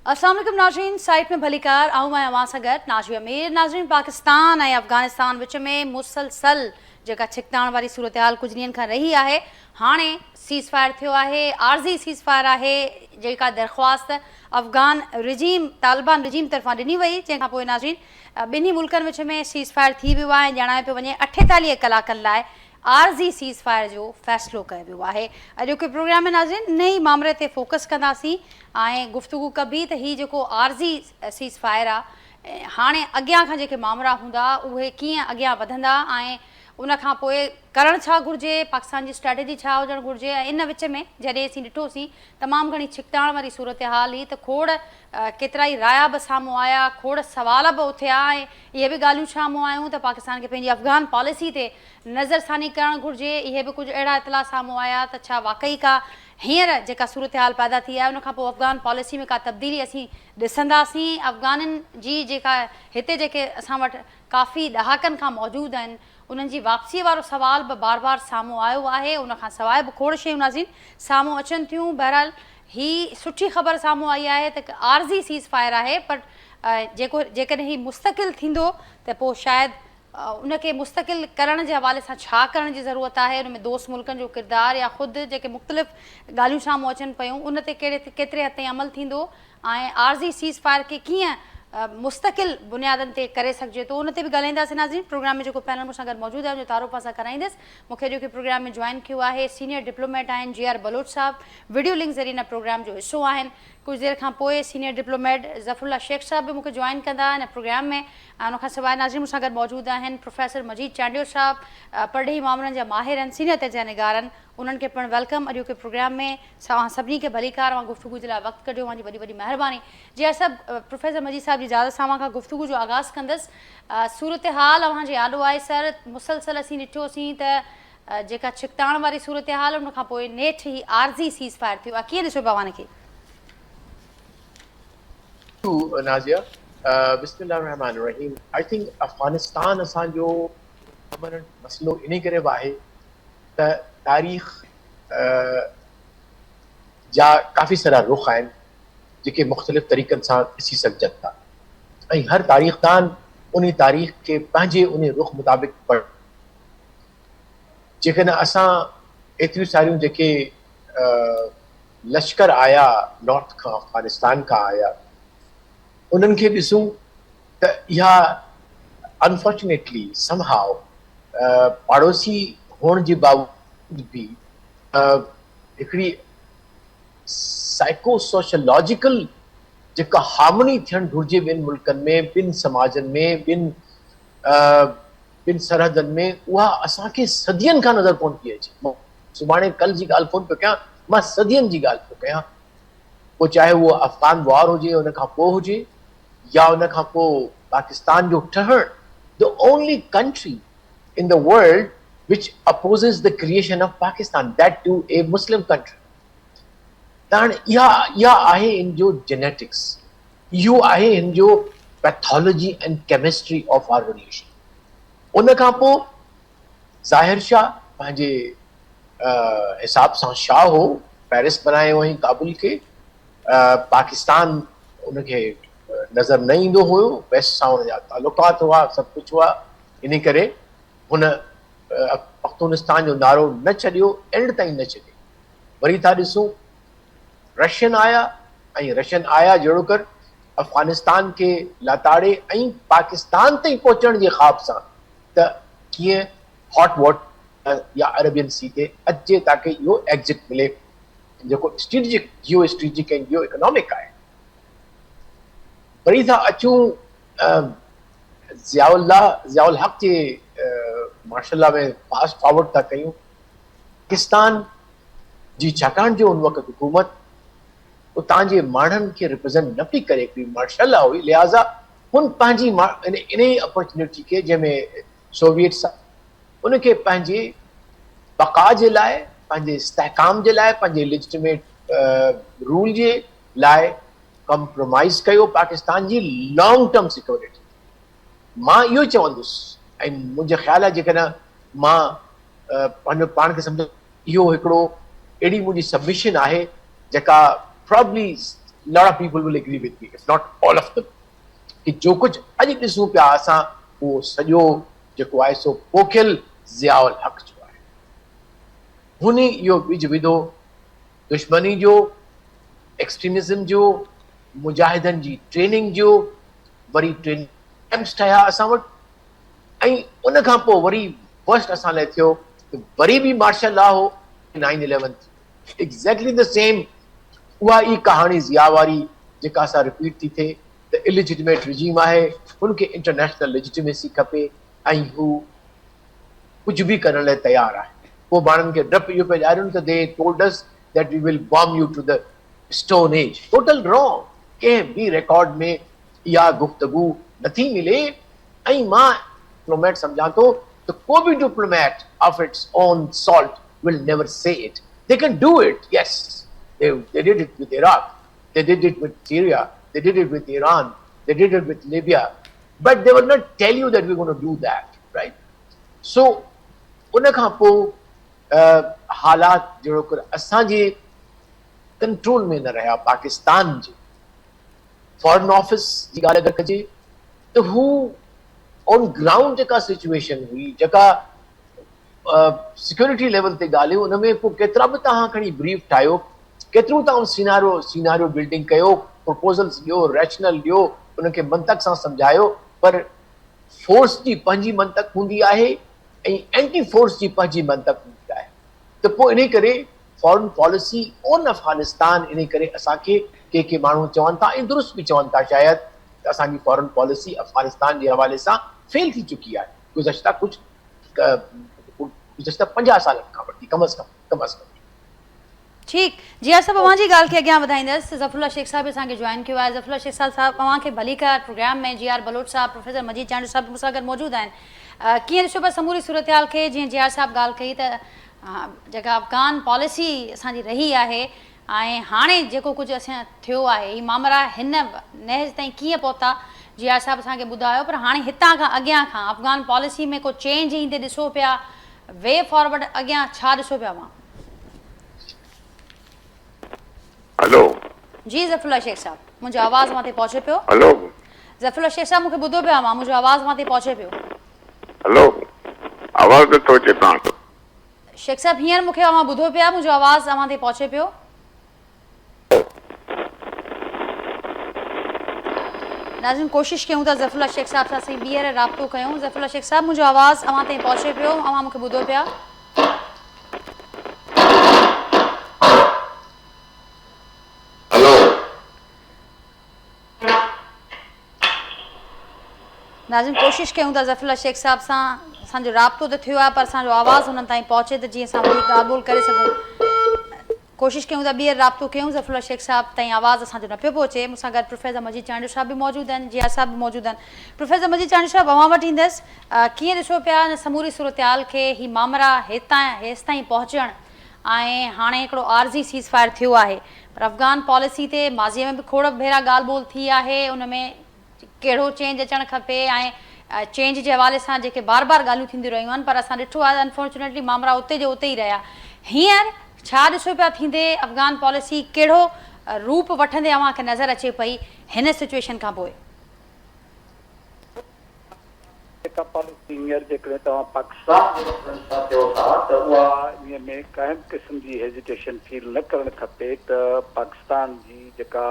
अस्सलाम वालेकुम नाज़रीन, साइट में भलीकार आऊँ मैं अवां सां गॾु नाज़िया मीर। नाज़रीन, पाकिस्तान ऐं अफ़गानिस्तान विच में मुसलसल जेका छिकताइण वारी सूरत हाल कुझु ॾींहंनि खां रही आहे, हाणे सीज़ फायर थियो आहे, आर्ज़ी सीज़ फायर आहे जेका दरख़्वास्त अफ़गान रिजीम तालिबान रिजीम तरफ़ां ॾिनी वई, जंहिंखां पोइ नाज़रीन ॿिन्ही मुल्कनि विच में सीज़ फायर थी वियो आहे ऐं ॼाणायो पियो वञे 48 कलाकनि लाइ आर्ज़ी सीज़ फायर जो फ़ैसिलो कयो वियो आहे। अॼोके प्रोग्राम में नाज़रीन इन ई मामले ते फोकस कंदासीं ऐं गुफ़्तगू कबी त हीउ जेको आर्ज़ी सीज़ फायर आहे हाणे अॻियां खां जेके मामला हूंदा उहे कीअं अॻियां वधंदा ऐं उन खां पोइ करणु छा घुरिजे, पाकिस्तान जी स्ट्रेटेजी छा हुजणु घुरिजे। ऐं इन विच में जॾहिं असीं ॾिठोसीं तमामु घणी छिकताइण वारी सूरत हाल हुई त खोड़ केतिरा ई राया बि साम्हूं आया, खोड़ सवाल बि उथिया ऐं इहे बि ॻाल्हियूं साम्हूं आयूं त पाकिस्तान खे पंहिंजी अफ़गान पॉलिसी ते नज़रसानी करणु घुरिजे। इहे बि कुझु अहिड़ा इतला साम्हूं आया त छा वाक़ई का हींअर जेका सूरत हाल पैदा थी आहे उनखां पोइ अफ़गान पॉलिसी में का तब्दीली असीं ॾिसंदासीं। अफ़गाननि जी जेका हिते जेके असां वटि काफ़ी ॾहाकनि खां मौजूदु आहिनि उन्हनि जी वापसीअ वारो सुवाल बि बार बार साम्हूं आयो आहे। उनखां सवाइ बि खोड़ शयूं नाज़रीन साम्हूं अचनि थियूं। बहरहाल ही सुठी ख़बर साम्हूं आई आहे त आर्ज़ी सीज़ फायर आहे, पर जेकॾहिं ही मुस्तक़िल थींदो त पोइ शायदि उनखे मुस्तक़िल करण जे हवाले सां छा करण जी ज़रूरत आहे, उन में दोस्त मुल्कनि जो किरदारु या ख़ुदि जेके मुख़्तलिफ़ ॻाल्हियूं साम्हूं अचनि पियूं उन ते केतिरे हद ताईं अमल थींदो ऐं आर्ज़ी सीज़ फायर खे कीअं मुस्तक़िल बुनियादनि ते करे सघिजे थो, उन ते बि ॻाल्हाईंदासीं। नाज़रीन, प्रोग्राम में जेको पैनल मूंसां गॾु मौजूदु आहे उनजो तारुफ़ असां कराईंदसि। मूंखे जेके प्रोग्राम में जॉइन कियो आहे सीनियर डिप्लोमेट आहिनि JR बलोच साहब, वीडियो लिंक ज़रिए हिन प्रोग्राम जो हिसो आहिनि। कुझु देरि खां पोइ सीनियर डिप्लोमेट ज़फ़रुल्ला शेख साहब बि मूंखे जॉइन कंदा हिन प्रोग्राम में। उनखां सवाइ नाज़रीन मूंसां गॾु मौजूदु आहिनि प्रोफेसर मजीद चांडियो साहब, परॾेही मामलनि जा माहिर आहिनि, सीनियर तजिया निगार आहिनि, उन्हनि खे पिणु वेलकम अॼोके प्रोग्राम में। सभिनी खे भलीकार ऐं गुफ़्तगू जे लाइ वक़्तु कढियो, मुंहिंजी वॾी वॾी महिरबानी। जी सभु प्रोफेसर मजीद साहब जी इजाज़त सां खां गुफ़्तगू जो आगाज़ कंदसि। सूरत हाल अव्हांजे आॾो आहे सर, मुसलसल असीं ॾिठोसीं त जेका छिकताइण वारी सूरत हाल उनखां पोइ नेठि ई आर्ज़ी सीज़ फायर थियो आहे, कीअं ॾिसो भवान खे? नाज़िया, बिस्मिल्लाहिर्रहमानिर्रहीम। आई थिंक अफ़गानिस्तान असांजो मसइलो इन करे बि आहे त तारीख़ जा काफ़ी सारा रुख़ आहिनि जेके मुख़्तलिफ़ तरीक़नि सां ॾिसी सघजनि था ऐं हर तारीख़दान उन तारीख़ खे पंहिंजे उन रुख़ मुताबिक़ पढ़। जेकॾहिं असां एतिरियूं सारियूं जेके लश्कर आया नॉर्थ खां, अफ़गानिस्तान खां आया, उन्हनि खे ॾिसूं त इहा अनफॉर्चुनेटली समहाउ पाड़ोसी हुअण जे बावजूद बि हिकिड़ी साइको सोशलॉजिकल जेका हार्मनी थियणु घुरिजे ॿिनि मुल्कनि में, ॿिनि समाजनि में, ॿिनि सरहदनि में, उहा असांखे सदियनि खां नज़र कोन थी अचे। सुभाणे कल्ह जी ॻाल्हि कोन पियो कयां, मां सदियनि जी ॻाल्हि पियो कयां। पोइ चाहे उहो अफ़गान वॉर हुजे, उन खां पोइ हुजे, या उन खां पोइ पाकिस्तान जो ठहणु। The only country in the world which opposes the creation of Pakistan, that too a Muslim country. Then इहा आहे इन जो genetics, इहो आहे इन जो pathology and chemistry of our relation. उन खां पोइ ज़ाहिर शाह पंहिंजे हिसाब सां शाह हो, पेरिस बनायो हुअईं काबुल खे, पाकिस्तान उनखे नज़र न ईंदो हुयो, वेस्ट सां हुन जा तालुकात हुआ, सभु कुझु हुआ, इन करे हुन पख्तूनिस्तान जो नारो न छॾियो, एंड ताईं न छॾियो। वरी था ॾिसूं रशियन आया ऐं रशियन आया जहिड़ो कर अफ़गानिस्तान खे लाताड़े ऐं पाकिस्तान ताईं पहुचण जे ख़्वाब सां त कीअं हॉट वॉटर या अरेबियन सी ते अचे ताकी इहो एग्ज़िट मिले, जेको स्ट्रेटेजिक जियो स्ट्रेटेजिक ऐं जियो इकोनॉमिक आहे। वरी था अचूं ज़ियाउल हक़ जे माशाल्लाह में फास्ट फॉरवर्ड था कयूं। पाकिस्तान जी छाकाणि जो उन वक़्तु हुकूमत उतां जे माण्हुनि खे रिप्रेज़ेंट न पई करे, हिकिड़ी मार्शल हुई, लिहाज़ा हुन पंहिंजी इन ई अपॉर्चुनिटी खे जंहिंमें सोवियत उनखे पंहिंजे बक़ा जे लाइ, पंहिंजे इस्तेहकाम जे लाइ, पंहिंजे लेजिटिमेट रूल जे लाइ कॉम्प्रोमाइज़ कयो पाकिस्तान जी लॉन्ग टर्म सिक्योरिटी। मां इहो चवंदुसि ऐं मुंहिंजो ख़्यालु आहे जेकॾहिं मां पंहिंजो पाण खे सम्झो, इहो हिकिड़ो अहिड़ी मुंहिंजी सबमिशन आहे जेका probably lot of people will agree with me, if not all of them, कि जो कुछ अॼु ॾिसूं पिया असां उहो सॼो जेको आहे सो पोखियल ज़ियाउल हक़ जो आहे। हुन इहो बीज विधो दुश्मनी जो, एक्सट्रीमिज़म जो, मुजाहिदनि जी ट्रेनिंग जो, वरी ट्रेनिंग कैंप्स ठहिया असां वटि, ऐं उन खां पोइ वरी फर्स्ट असां लाइ थियो वरी बि मार्शल लॉ हो 9/11 एग्ज़ैक्टली द सेम। उहा ई कहाणी ज़िया वारी जेका असां रिपीट थी थिए, द इलिजिटिमेट रिजीम आहे, हुनखे इंटरनेशनल लेजिटिमेसी खपे ऐं हू कुझु बि करण लाइ तयारु आहे। पोइ माण्हुनि खे डपु इहो पिया ॾियारियूं त they told us that we will bomb you to the stone age. Total wrong. कंहिं बि रिकॉर्ड में इहा गुफ्तगू नथी मिले। ऐं मां डिप्लोमेट सम्झां थो त को बि diplomat of its own salt will never say it. They can do it, Yes, they did it with Iraq, they did it with Syria, they did it with Iran, they did it with Libya, but they will not tell you that we're going to do that, right? So उन खां पोइ हालात जहिड़ो कर असांजे control में न रहिया। पाकिस्तान जे फॉरेन ऑफिस जी ॻाल्हि अगरि कजे त हू ऑन ग्राउंड जेका सिचुएशन हुई, जेका सिक्योरिटी लेवल ते ॻाल्हियूं, उन में पोइ केतिरा बि तव्हां खणी ब्रीफ ठाहियो, केतिरो तव्हां सीनारियो बिल्डिंग कयो, प्रपोज़ल्स ॾियो, रैशनल ॾियो, उनखे मंतक सां सम्झायो, पर फोर्स जी पंहिंजी मंतक हूंदी आहे ऐं एंटी फोर्स जी पंहिंजी मंतक हूंदी आहे। त पोइ इन करे फॉरेन पॉलिसी ऑन अफ़गानिस्तान, इन करे असांखे के माण्हू चवनि था ऐं दुरुस्त बि चवनि था शायदि, त असांजी फॉरेन पॉलिसी अफ़गानिस्तान जे हवाले सां फेल थी चुकी आहे गुज़श्ता 50 सालनि खां वठी कम अज़ कम। ठीक, जी साहब अवां जी ॻाल्हि खे अॻियां वधाईंदसि। ज़फ़रुल्ला शेख साहब असांखे जॉइन कयो आहे। ज़फ़रुल्ला शेख साहब अवांखे भली कार प्रोग्राम में जी आर बलोच साहब, प्रोफेसर मजीद चांडू साहब मूंसां गॾु मौजूदु आहिनि। कीअं ॾिसो पिया समूरी सूरत हाल खे? जीअं जी आर साहब ॻाल्हि कई त जेका अफ़गान पॉलिसी असांजी रही आहे ऐं हाणे जेको कुझु असां थियो आहे, ही मामला हिन नहज ताईं कीअं पहुता, जी आर साहब असांखे ॿुधायो। पर हाणे हितां खां अॻियां खां अफ़गान पॉलिसी में को चेंज ईंदे ॾिसो पिया, वे फॉरवर्ड अॻियां छा ॾिसो पिया अवां? हेलो जी ज़फ़रुल्ला शेख साहब, मुंहिंजो आवाज़ वहाँ ते पहुचे पियो? हेलो ज़फ़रुल्ला शेख साहब मूंखे ॿुधो पिया मां, मुंहिंजो आवाज़ वहाँ ते पहुचे पियो? हेलो आवाज़ नथो अचे तव्हां? शेख साहब हींअर मूंखे अवां ॿुधो पिया, मुंहिंजो आवाज़ अवां ते पहुचे पियो? नाज़रीन कोशिशि कयूं था ज़फ़रुल्ला शेख साहब सां असीं ॿीहर राब्तो कयूं। ज़फ़रुल्ला शेख साहब मुंहिंजो आवाज़ अवां ताईं पहुचे पियो? अवां मूंखे ॿुधो पिया? नाज़रीन कोशिशि कयूं था ज़फ़रुल्ला शेख साहब सां, असांजो राब्तो त थियो आहे पर असांजो आवाज़ हुननि ताईं पहुचे त जीअं असां वरी ॻाल्हि ॿोल करे सघूं। कोशिशि कयूं था ॿीहर राब्तो कयूं। ज़फ़रुल्ला शेख साहब ताईं आवाज़ असांजो न पियो पहुचे। मूंसां गॾु प्रोफेसर मजीद चांडू साहब बि मौजूदु आहिनि, जिया साहब बि मौजूदु आहिनि। प्रोफेसर मजीद चांडू साहब अवां वटि ईंदसि। कीअं ॾिसो पिया समूरी सूरत हाल खे? ही मामला हेसि ताईं पहुचणु ऐं हाणे हिकिड़ो आरज़ी सीज़ फायर थियो आहे, पर अफ़गान पॉलिसी ते माज़ीअ में बि खोड़ भेरा ॻाल्हि ॿोल थी आहे, उन में कहिड़ो चेंज अचणु खपे ऐं चेंज जे हवाले सां जेके बार बार ॻाल्हियूं थींदियूं रहियूं आहिनि, पर असां ॾिठो आहे अनफॉर्चुनेटली मामला उते जो उते ई रहिया। हींअर छा ॾिसो पिया थींदे? अफ़गान पॉलिसी कहिड़ो रूप वठंदे अव्हांखे नज़र अचे पई हिन सिचुएशन खां पोइ? जेका पॉलिसी हींअर जेकॾहिं तव्हां पाकिस्तान सां चयो था त उहा इन में कंहिं बि क़िस्म जी हेजिटेशन फील न करणु खपे त पाकिस्तान जी जेका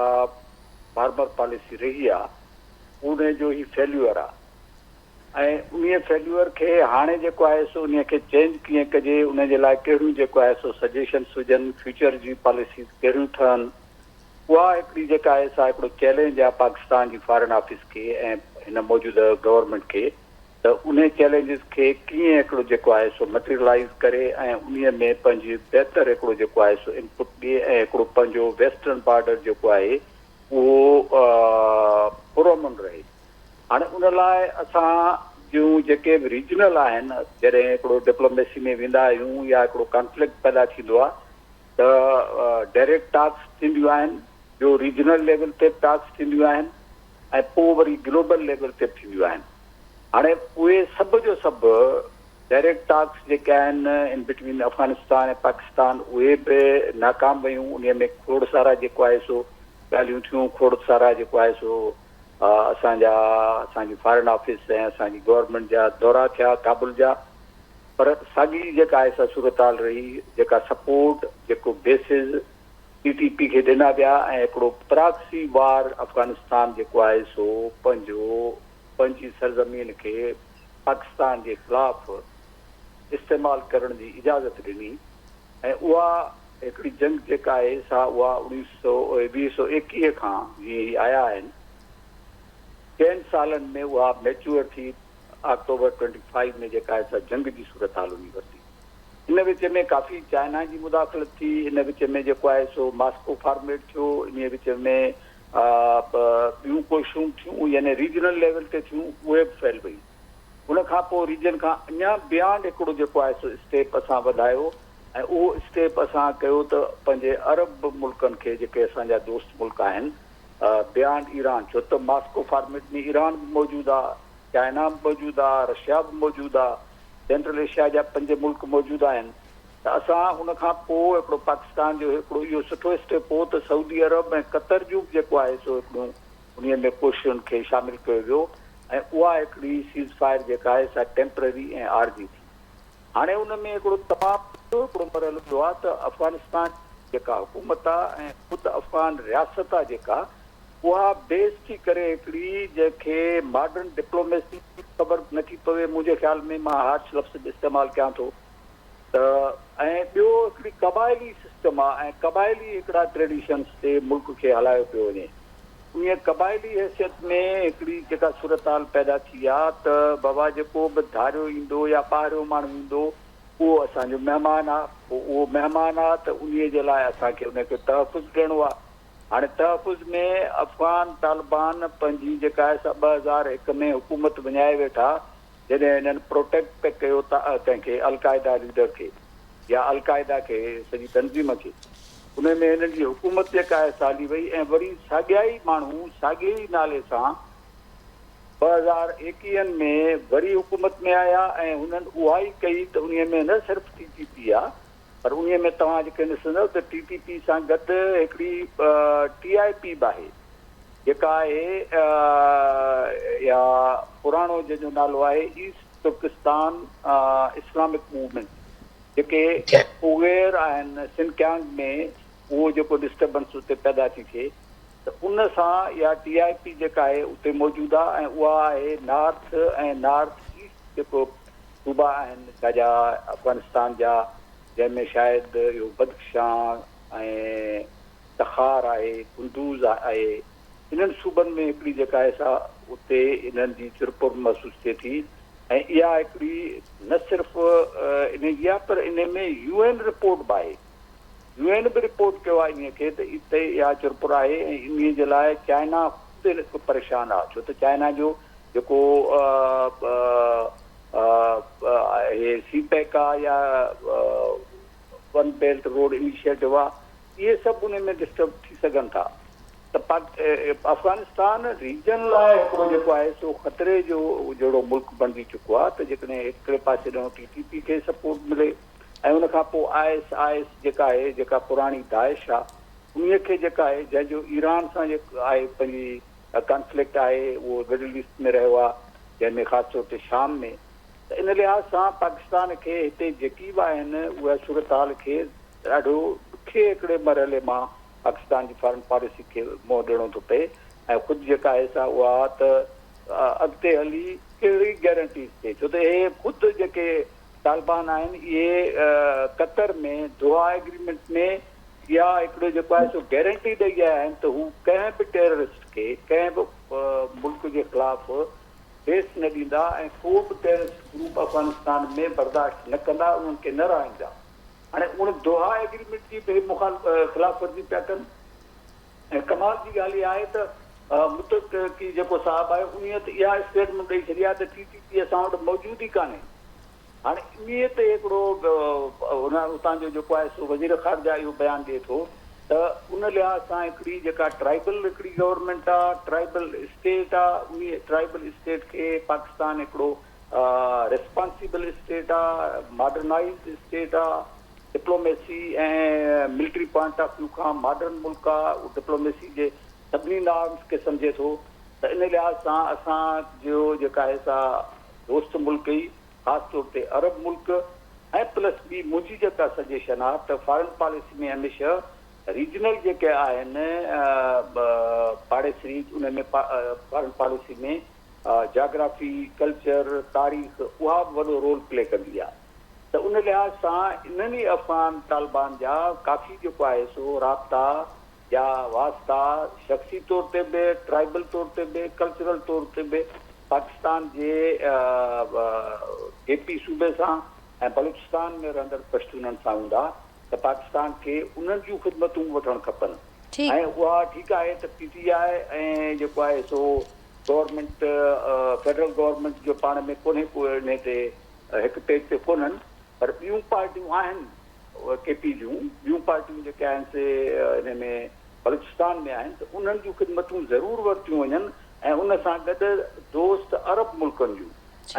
बार बार पॉलिसी रही आहे उन जो ई फेल्यूअर आहे ऐं उन फेल्यूअर खे हाणे जेको आहे सो उन खे चेंज कीअं कजे, उन जे लाइ कहिड़ियूं जेको आहे सो सजेशन्स हुजनि, फ्यूचर जी पॉलिसीज़ कहिड़ियूं ठहनि, उहा हिकिड़ी जेका आहे सा हिकिड़ो चैलेंज आहे पाकिस्तान जी फॉरेन ऑफिस खे ऐं हिन मौजूदा गवर्नमेंट खे, त उन चैलेंजिस खे कीअं हिकिड़ो जेको आहे सो मटीरियलाइज़ करे ऐं उन में पंहिंजी बहितर हिकिड़ो जेको आहे सो इनपुट ॾिए ऐं हिकिड़ो पंहिंजो वेस्टर्न बॉर्डर जेको आहे उहो पुरअमन रहे। हाणे उन लाइ असां जूं जेके बि रीजनल आहिनि, जॾहिं हिकिड़ो डिप्लोमेसी में वेंदा आहियूं या हिकिड़ो कॉन्फ्लिक्ट पैदा थींदो आहे त डायरेक्ट टॉक्स थींदियूं आहिनि, जो रीजनल लेवल ते टॉक्स थींदियूं आहिनि ऐं पोइ वरी ग्लोबल लेवल ते थींदियूं आहिनि। हाणे उहे सभु जो सभु डायरेक्ट टॉक्स जेके आहिनि इन बिटवीन अफ़गानिस्तान ऐं पाकिस्तान उहे बि नाकाम वियूं। उन में खोड़ सारा जेको आहे सो ॻाल्हियूं थियूं खोड़ सारा जेको आहे सो असांजी फॉरेन ऑफिस ऐं असांजी गवर्नमेंट जा दौरा थिया काबुल जा, पर साॻी जेका आहे सा सूरत हाल रही, जेका सपोर्ट जेको बेसिस TTP खे ॾिना विया ऐं हिकिड़ो प्राक्सी वार अफ़गानिस्तान जेको आहे सो पंहिंजी सरज़मीन खे पाकिस्तान जे ख़िलाफ़ इस्तेमालु करण जी इजाज़त ॾिनी। ऐं उहा हिकिड़ी जंग जेका आहे सा उहा 2021 खां जीअं आया आहिनि, 10 सालनि में उहा मैच्योर थी अक्टूबर 25 में जेका आहे सा जंग जी सूरत हाल हुई वरिती। इन विच में काफ़ी चाइना जी मुदाख़लत थी, इन विच में जेको आहे सो मास्को फॉर्मेट थियो, इन विच में ॿियूं कोशिशूं थियूं यानी रीजनल लेवल ते थियूं, उहे बि फैल वई। उन खां पोइ रीजन खां अञा बियॉन्ड हिकिड़ो जेको आहे सो स्टेप असां वधायो ऐं उहो स्टेप असां कयो त पंहिंजे अरब मुल्कनि खे जेके असांजा दोस्त मुल्क आहिनि बियॉन्ड ईरान, छो त मास्को फॉर्मेट में ईरान बि मौजूदु आहे, चाइना बि मौजूदु आहे, रशिया बि मौजूदु आहे, सेंट्रल एशिया जा 5 मुल्क मौजूदु आहिनि। त असां उन खां पोइ हिकिड़ो पाकिस्तान जो हिकिड़ो इहो सुठो स्टेप हो त सऊदी अरब ऐं कतर जो बि जेको आहे सो हिकिड़ो उन में कोशिशुनि खे शामिलु कयो वियो ऐं उहा हिकिड़ी सीज़ फायर जेका आहे सा टेम्पररी ऐं आरजी थी। हाणे उन में हिकिड़ो तमामु हिकिड़ो मरहलो ॿियो आहे त अफ़गानिस्तान जेका हुकूमत आहे ऐं ख़ुदि अफ़गान रियासत आहे जेका, उहा बेस थी करे हिकिड़ी जंहिंखे मॉडर्न डिप्लोमेसी ख़बर नथी पवे, मुंहिंजे ख़्याल में मां हार्श लफ़्ज़ इस्तेमालु कयां थो त, ऐं ॿियो हिकिड़ी क़बाइली सिस्टम आहे ऐं क़बाइली हिकिड़ा ट्रेडिशन्स ते मुल्क खे हलायो पियो वञे। उन क़बाइली हैसियत में हिकिड़ी जेका सूरत हाल पैदा थी आहे त बाबा जेको बि धारियो ईंदो या ॿाहिरियों माण्हू ईंदो उहो असांजो महिमान आहे, पोइ उहो महिमान आहे त उन जे लाइ असांखे उनखे तहफ़ुज़ ॾियणो आहे। हाणे तहफ़ुज़ में अफ़गान तालिबान पंहिंजी जेका आहे सा 2001 में हुकूमत विञाए वेठा, जॾहिं हिननि प्रोटेक्ट पे कयो कंहिंखे अलक़ाइदा लीडर खे या अलक़ाइदा खे सॼी तंज़ीम खे, उन में हिननि जी हुकूमत जेका आहे साली वई ऐं वरी साॻिया ई माण्हू साॻिए ई नाले सां 2021 में वरी हुकूमत में आया ऐं हुननि उहा ई कई त उन में न सिर्फ़ु TTP आहे पर उन में तव्हां जेके ॾिसंदव त TTP सां गॾु हिकिड़ी TIP बि आहे जेका आहे या पुराणो जंहिंजो नालो आहे ईस्ट तुर्किस्तान इस्लामिक मूवमेंट, जेके उगेर आहिनि सिनक्यांग में, उहो जेको डिस्टर्बेंस उते पैदा थी थिए त उन सां या TIP जेका आहे उते मौजूदु आहे ऐं उहा आहे नॉर्थ ऐं नॉर्थ ईस्ट जेको सूबा आहिनि सॼा अफ़गानिस्तान जा, जंहिंमें शायदि इहो बदख्शां ऐं तखार आहे, कुंदूज़ आहे, इन्हनि सूबनि में हिकिड़ी जेका आहे सा उते इन्हनि जी चुरपुर महसूसु थिए थी। ऐं इहा हिकिड़ी न सिर्फ़ु इन जी आहे पर इन में UN रिपोर्ट बि आहे, UN बि रिपोर्ट कयो आहे इन खे त इते इहा चुरपुर आहे ऐं इन जे लाइ चाइना ख़ुदि परेशान आहे, छो त चाइना जो जेको हे CPEC आहे या वन बेल्ट रोड इनिशिएटिव आहे, इहे सभु उन में डिस्टर्ब थी सघनि था। त अफ़गानिस्तान रीजन लाइ हिकिड़ो जेको आहे सो ख़तरे जो जहिड़ो मुल्क बणिजी चुको आहे त जेकॾहिं हिकिड़े पासे ॾांहुं TTP खे सपोर्ट मिले ऐं उन खां पोइ IS जेका आहे, जेका पुराणी दाइश आहे, उन खे जेका आहे जंहिंजो ईरान सां जेको आहे पंहिंजी कॉन्फ्लिक्ट आहे, उहो मिडल ईस्ट में रहियो आहे, जंहिंमें ख़ासि तौर ते शाम में, त इन लिहाज़ सां पाकिस्तान खे हिते जेकी बि आहिनि उहा सूरत हाल खे ॾाढो ॾुखे हिकिड़े मरहले मां पाकिस्तान जी फॉरेन पॉलिसी खे मुंहुं ॾियणो थो पए ऐं ख़ुदि जेका आहे सा उहा त अॻिते हली कहिड़ी गारंटी थिए, छो त इहे ख़ुदि जेके तालिबान आहिनि इहे कतर में दोहा एग्रीमेंट में इहा हिकिड़ो जेको आहे सो गारंटी ॾेई आया आहिनि त हू कंहिं बि टेररिस्ट खे कंहिं बि मुल्क जे ख़िलाफ़ बेस न ॾींदा ऐं को बि टेररिस्ट ग्रुप अफ़गानिस्तान में बर्दाश्त न कंदा, उन्हनि खे न रहाईंदा। हाणे उन दोहा एग्रीमेंट जी बि ख़िलाफ़ वर्जी पिया कनि ऐं कमाल जी ॻाल्हि इहा आहे त मुतक़ी जेको साहिबु आहे उन त इहा स्टेटमेंट ॾेई छॾी आहे त TTP असां वटि मौजूदु ई कान्हे। हाणे इन ते हिकिड़ो उतां जो जेको आहे सो वज़ीर ख़ारजा इहो बयानु ॾिए थो त उन लिहाज़ सां हिकिड़ी जेका ट्राइबल हिकिड़ी गवर्नमेंट आहे, ट्राइबल स्टेट आहे, उन ट्राइबल स्टेट खे पाकिस्तान हिकिड़ो रिस्पॉन्सिबल स्टेट आहे, मॉडर्नाइज़ स्टेट आहे डिप्लोमेसी ऐं मिलिट्री पॉइंट ऑफ व्यू खां मॉडर्न मुल्क आहे, डिप्लोमेसी जे सभिनी नॉर्म्स खे सम्झे थो, त इन लिहाज़ सां असांजो जेका आहे सा दोस्त मुल्क ई ख़ासि तौर ते अरब मुल्क ऐं प्लस ॿी मुंहिंजी जेका सजेशन आहे त फॉरेन पॉलिसी में हमेशह रीजनल जेके आहिनि पाड़ेसरी उन में फॉरेन पॉलिसी में जाग्राफी कल्चर तारीख़ उहा बि वॾो रोल प्ले कंदी आहे। त उन लिहाज़ सां इन्हनि ई अफ़गान तालिबान जा काफ़ी जेको आहे सो राब्ता या वास्ता शख़्सी तौर ते बि ट्राइबल तौर ते बि कल्चरल तौर ते बि पाकिस्तान जे केपी सूबे सां ऐं बलूचिस्तान में रहंदड़ पश्तूननि सां हूंदा, त पाकिस्तान खे उन्हनि जूं ख़िदमतूं वठणु खपनि। ऐं उहा ठीकु आहे त PTI ऐं जेको आहे सो गवर्नमेंट फेडरल गवर्नमेंट जो पाण में कोन्हे को इन ते हिकु पेज ते कोन्हनि, पर ॿियूं पार्टियूं आहिनि केपी जूं, ॿियूं पार्टियूं जेके आहिनि से हिन में बलूचिस्तान में आहिनि, त उन्हनि जूं ख़िदमतूं ज़रूरु वरितियूं वञनि ऐं उन सां गॾु दोस्त अरब मुल्कनि जूं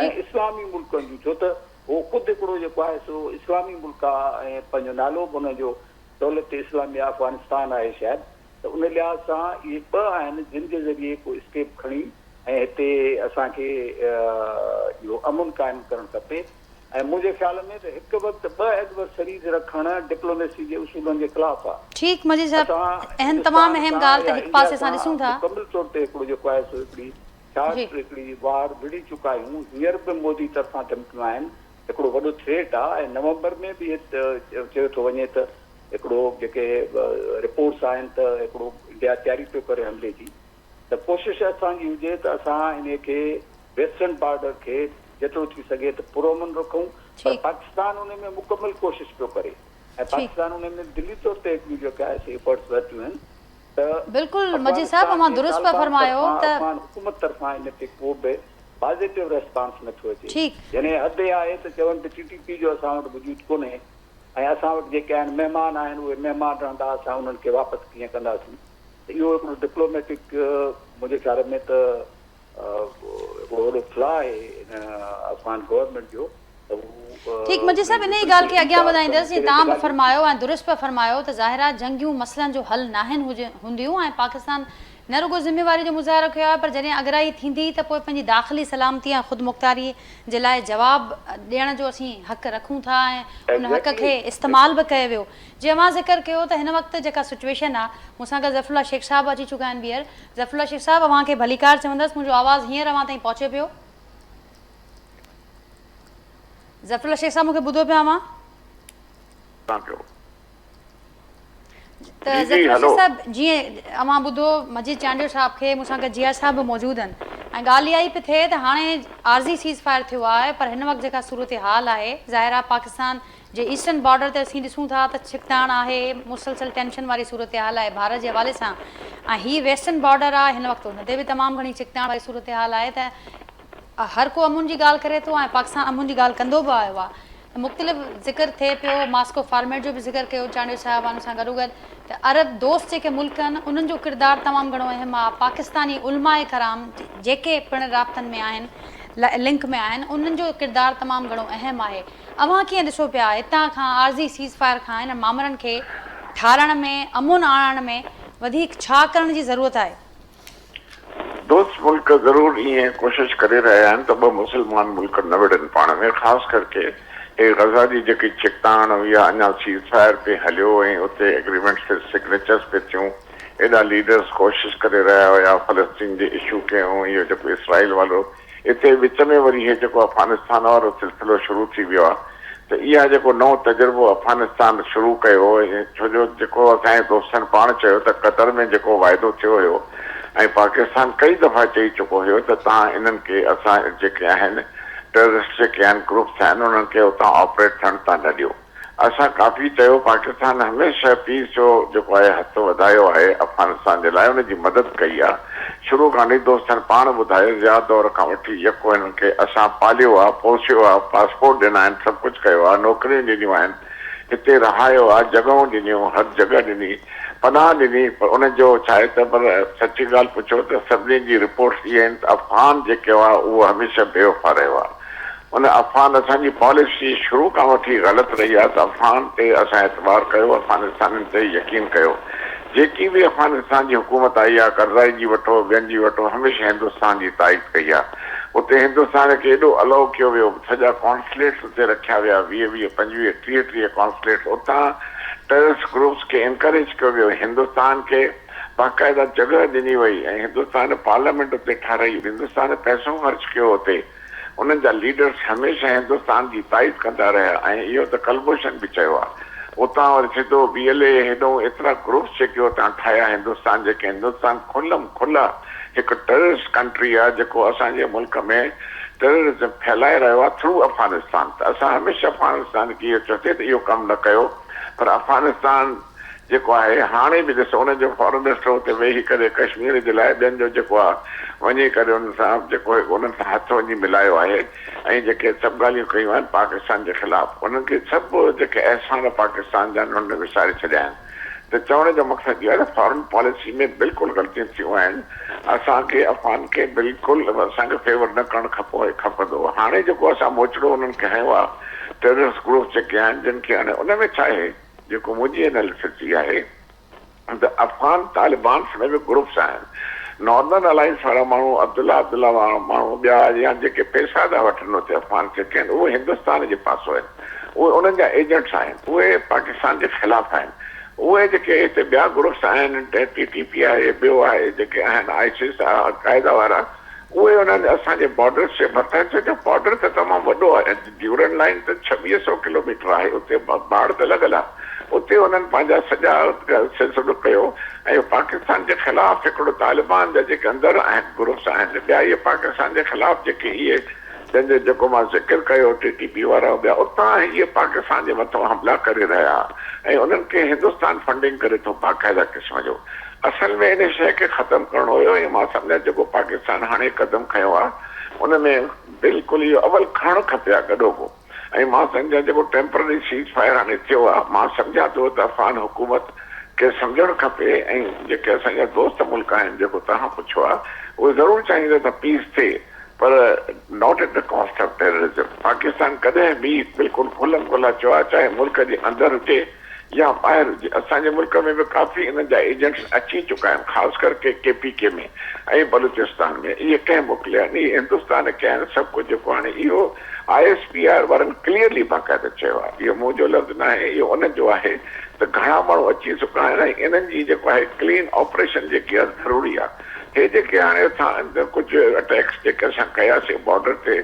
ऐं इस्लामी मुल्कनि जूं, छो त उहो ख़ुदि हिकिड़ो जेको आहे सो इस्लामी मुल्क आहे ऐं पंहिंजो नालो बि हुनजो दौलत इस्लामी अफ़गानिस्तान आहे शायदि। त उन लिहाज़ सां इहे ॿ आहिनि जिन जे ज़रिए को स्टेप खणी ऐं हिते असांखे इहो अमुन क़ाइमु करणु खपे। ऐं मुंहिंजे ख़्याल में त हिकु वक़्तु ॿ एडवर्सरीज़ रखणु डिप्लोमेसी जे उसूलनि जे ख़िलाफ़ आहे। ठीकु मजीद साहब, तमामु अहम ॻाल्हि त हिकु पासे सां ॾिसूं था मुकमिल तौर ते हिकिड़ो जेको आहे सो हिकिड़ी वार विड़ी चुका आहियूं, हींअर बि मोदी तरफ़ां धमकियूं आहिनि, हिकिड़ो वॾो थ्रेट आहे। ऐं नवंबर में बि चयो थो वञे त हिकिड़ो जेके रिपोर्ट्स आहिनि त हिकिड़ो इंडिया तयारी पियो करे हमले जी, त कोशिशि असांजी हुजे त असां इन खे वेस्टर्न बॉर्डर खे जेतिरो थी सघे त पुरअमन रखूं, पर पाकिस्तान उन में मुकमिल कोशिशि पियो करे ऐं पाकिस्तान उन में दिल्ली तौर ते हिकिड़ियूं जेके आहे से एफर्ट्स वरितियूं आहिनि। त बिल्कुलु मजीद साहब, मां दुरुस्त पिया फरमायो त हुकूमत तरफ़ां इन ते को बि पॉज़िटिव रेस्पॉन्स नथो अचे। जॾहिं हद आहे त चवनि त TTP जो असां वटि वजूद कोन्हे ऐं असां वटि जेके आहिनि महिमान आहिनि उहे महिमान रहंदा, असां उन्हनि खे वापसि कीअं कंदासीं। त इहो हिकिड़ो डिप्लोमेटिक मुंहिंजे ख़्याल में त हिकिड़ो वॾो फ्लॉ आहे अफ़गान गवर्नमेंट जो। ठीकु मजीद साहब, इन ई ॻाल्हि खे अॻियां वधाईंदसि। तव्हां बि फरमायो ऐं दुरुस्त पिया फरमायो त ज़ाहिर आहे जंगियूं मसइलनि जो हल नाहिनि हूंदियूं ऐं पाकिस्तान न रुगो ज़िम्मेवारी जो मुज़ाहिरो कयो आहे, पर जॾहिं अगराई थींदी त पोइ पंहिंजी दाख़िली सलामती ऐं ख़ुदि मुख़्तारी जे लाइ जवाबु ॾियण जो असीं हक़ रखूं था ऐं उन हक़ खे इस्तेमालु बि कयो वियो। जीअं मां ज़िक्र कयो त हिन वक़्तु जेका सिचुएशन आहे, मूंसां गॾु ज़फ़रुल्ला शेख साहब अची चुका आहिनि ॿीहर। ज़फ़रुल्ला शेख साहब, अव्हांखे भलीकार चवंदसि, मुंहिंजो आवाज़ु हींअर अव्हां ताईं पहुचे पियो? ज़फ़रुल्ला शेख साहब, मूंखे ॿुधो पिया अव्हां? त ज़फ़रुल्ला शेख साहब, जीअं अव्हां ॿुधो मजीद चांडियो साहब खे, मूंसां गॾु जिया साहब बि मौजूदु आहिनि ऐं ॻाल्हि इहा ई पई थिए त हाणे आर्ज़ी सीज़ फायर थियो आहे, पर हिन वक़्तु जेका सूरत हाल आहे, ज़ाहिर आहे पाकिस्तान जे ईस्टर्न बॉर्डर ते असीं ॾिसूं था त छिकताण आहे, मुसलसल टेंशन वारी सूरत हाल आहे भारत जे हवाले सां, ऐं हीअ वेस्टर्न बॉर्डर आहे, हिन वक़्तु हुन ते बि तमामु घणी छिकताण वारी सूरत हाल आहे। त हर को अमुन जी ॻाल्हि करे थो ऐं पाकिस्तान अमुन जी ॻाल्हि कंदो बि आयो आहे। मुख़्तलिफ़ ज़िक्र थिए पियो, मास्को फॉर्मेट जो बि ज़िक्र कयो चांडियो साहिब हुन सां गॾोगॾु, त अरब दोस्त जेके मुल्क आहिनि उन्हनि जो किरदारु तमामु घणो अहम आहे। पाकिस्तानी उलमाए कराम जेके पिणु राब्तनि में आहिनि, लिंक में आहिनि, उन्हनि जो किरदारु तमामु घणो अहम आहे। अव्हां कीअं ॾिसो पिया हितां खां आर्ज़ी सीज़ फायर खां हिन मामलनि खे ठारणु में, अमुन आणण में वधीक छा करण जी ज़रूरत आहे? दोस्त मुल्क ज़रूरु ईअं कोशिशि करे रहिया आहिनि त ॿ मुस्लमान मुल्क न विढ़नि पाण में, ख़ासि करके हे गज़ा जी जेकी छिकताण हुई आहे, अञा सीज़ फायर पे हलियो ऐं उते एग्रीमेंट्स ते सिग्नेचर्स पे थियूं, एॾा लीडर्स कोशिशि करे रहिया हुया फ़लस्तीन जे इशू कयूं, इहो जेको इसराइल वारो, हिते विच में वरी इहे जेको अफ़गानिस्तान वारो सिलसिलो शुरू थी वियो आहे, त इहा जेको नओं तजुर्बो अफ़गानिस्तान शुरू कयो, छो जो जेको असांजे दोस्तनि पाण चयो त कतर में जेको वाइदो थियो हुयो ऐं पाकिस्तान कई दफ़ा चई चुको हुयो त तव्हां इन्हनि खे असां जेके आहिनि टेररिस्ट जेके आहिनि ग्रुप्स आहिनि उन्हनि खे उतां ऑपरेट थियण था न ॾियो। असां काफ़ी चयो, पाकिस्तान हमेशह पीस जो जेको आहे हथ वधायो आहे अफ़गानिस्तान जे लाइ, उनजी मदद कई आहे। शुरू खां वठी दोस्तनि पाण ॿुधायो, ज़्यादा दौर खां वठी यको हिननि खे असां पालियो आहे, पोसियो आहे, पासपोर्ट ॾिना आहिनि, सभु कुझु कयो आहे, नौकरियूं ॾिनियूं आहिनि, हिते रहायो आहे, जॻहियूं ॾिनियूं, हर जॻह ॾिनी, पनाह ॾिनी, पर उनजो छा आहे त पर सची ॻाल्हि पुछो त सभिनी जी रिपोर्ट्स इहे आहिनि त अफ़गान जेको आहे उहो हमेशह बेवफ़ा रहियो आहे। उन अफ़गान असांजी पॉलिसी शुरू खां वठी ग़लति रही आहे त अफ़गान ते असां एतबार कयो, अफ़गानिस्तान ते यकीन कयो। जेकी बि अफ़गानिस्तान जी हुकूमत आई आहे, करज़ाई जी वठो, ॿियनि जी वठो, हमेशह हिंदुस्तान जी तारीफ़ कई आहे। उते हिंदुस्तान खे एॾो अलाउ कयो वियो, सॼा कॉन्सुलेट्स उते रखिया विया, 20-20, 25, 30 कॉन्सुलेट्स। उतां टेररिस्ट ग्रुप्स खे इनकरेज कयो वियो। हिंदुस्तान खे बाक़ाइदा जॻह ॾिनी वई ऐं हिंदुस्तान पार्लियामेंट उते ठाराई, हिंदुस्तान पैसो ख़र्च कयो उते। उन्हनि जा लीडर्स हमेशह हिंदुस्तान जी तारीफ़ कंदा रहिया ऐं इहो त कलभूषण बि चयो आहे। उतां वरी सिधो BLA हेॾो एतिरा ग्रुप्स जेके उतां ठाहिया हिंदुस्तान, जेके हिंदुस्तान खुला हिकु टेररिस्ट कंट्री आहे जेको असांजे मुल्क में टेररिज्म फैलाए रहियो आहे थ्रू अफ़गानिस्तान। त असां हमेशह अफ़गानिस्तान खे इहो चओसीं त इहो कमु न कयो, पर अफ़गानिस्तान जेको आहे हाणे बि ॾिसो, उनजो फॉरेन मिनिस्टर हुते वेही करे कश्मीर जे लाइ ॿियनि जो जेको आहे वञी करे उन सां जेको उन्हनि सां हथ वञी मिलायो आहे ऐं जेके सभु ॻाल्हियूं कयूं आहिनि पाकिस्तान जे ख़िलाफ़, उन्हनि खे सभु जेके अहसान पाकिस्तान जा उन्हनि विसारे छॾिया आहिनि। त चवण जो मक़सदु इहो आहे त फॉरेन पॉलिसी में बिल्कुलु ग़लतियूं थियूं आहिनि। असांखे अफ़गान खे बिल्कुलु असांखे फेवर न करणु खपंदो। हाणे जेको असां मोचड़ो उन्हनि खे हयो आहे टेररिस्ट ग्रुप जेके आहिनि, जिन खे हाणे उन में छा आहे, जेको मुंहिंजी एनालिसिस इहा आहे त अफ़गान तालिबान में बि ग्रुप्स आहिनि। नॉर्दर्न अलायंस वारा माण्हू, अब्दुल्ला वारा माण्हू, ॿिया या जेके पैसा था वठनि हुते अफ़गान खे कनि, उहे हिंदुस्तान जे पासो आहिनि, उहे उन्हनि जा एजेंट्स आहिनि, उहे पाकिस्तान जे ख़िलाफ़ आहिनि। उहे जेके हिते ॿिया ग्रुप्स आहिनि, TTP आहे, ॿियो आहे, जेके आहिनि ISIS आहे, अलक़ाइदा वारा, उहे उन्हनि असांजे बॉर्डर्स जे मथां, छो बॉर्डर त तमामु वॾो आहे, ड्यूरन लाइन त 2600 किलोमीटर आहे, उते बाड़ त लॻल आहे। उते उन्हनि पंहिंजा सॼा सिलसिलो कयो ऐं पाकिस्तान जे ख़िलाफ़ हिकिड़ो तालिबान जा जेके अंदरि आहिनि ग्रुप्स आहिनि, ॿिया इहे पाकिस्तान जे ख़िलाफ़ जेके इहे जंहिंजो जेको मां ज़िक्र कयो TTP वारा ॿिया, उतां इहे पाकिस्तान जे मथां हमला करे रहिया ऐं उन्हनि खे हिंदुस्तान फंडिंग करे थो बाक़ाइदा क़िस्म जो। असल में इन शइ खे ख़तमु करणो हुयो ऐं मां सम्झां जेको पाकिस्तान हाणे क़दम खयो आहे उन में बिल्कुलु इहो अवल खणणु खपे आहे गॾोगो। ऐं मां सम्झां जेको टेम्पररी सीज़ फायर हाणे थियो आहे, मां सम्झां थो त अफ़गान हुकूमत खे सम्झणु खपे ऐं जेके असांजा दोस्त मुल्क आहिनि, जेको तव्हां पुछो आहे, उहे ज़रूरु चाहींदा त पीस थिए, पर not at the cost of terrorism. Pakistan कॾहिं बि बिल्कुलु खुलम खुला चयो आहे, चाहे मुल्क जे अंदरि हुजे या ॿाहिरि हुजे। असांजे मुल्क में बि काफ़ी इन्हनि जा एजेंट्स अची चुका आहिनि, ख़ासि करके KPK में ऐं बलूचिस्तान में। इहे कंहिं मोकिलिया आहिनि, इहे हिंदुस्तान कया आहिनि, सभु कुझु जेको हाणे इहो ISPR वारनि क्लियरली बाक़ाइदा चयो आहे, इहो मुंहिंजो लफ़्ज़ न आहे, इहो उनजो आहे त घणा माण्हू अची चुका आहिनि ऐं इन्हनि जी जेको आहे क्लीन ऑपरेशन जेकी आहे ज़रूरी आहे। हे जेके हाणे असां कुझु अटैक्स जेके असां कयासीं बॉर्डर ते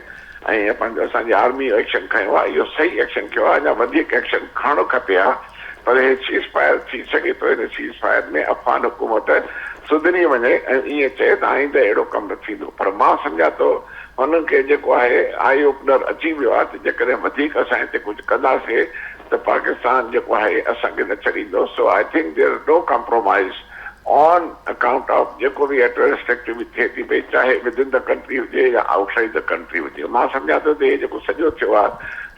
ऐं पंहिंजो असांजी आर्मी एक्शन खयो आहे, इहो सही एक्शन कयो आहे, अञा वधीक एक्शन खणणो खपे आहे। पर हे सीज़ फायर थी सघे थो, हिन सीज़ फायर में अफ़गान हुकूमत सुधरी वञे ऐं ईअं चए त आईंदे अहिड़ो कमु न थींदो। पर मां सम्झां थो हुननि खे जेको आहे आई ओपनर अची वियो आहे त जेकॾहिं वधीक असां हिते कुझु कंदासीं त पाकिस्तान जेको आहे असांखे न छॾींदो। So I think there is no compromise on account of जेको बि टेररिस्ट एक्टिविटी थिए थी पई, चाहे विद इन द कंट्री हुजे या आउटसाइड द कंट्री हुजे। मां सम्झां थो त हे जेको सॼो थियो आहे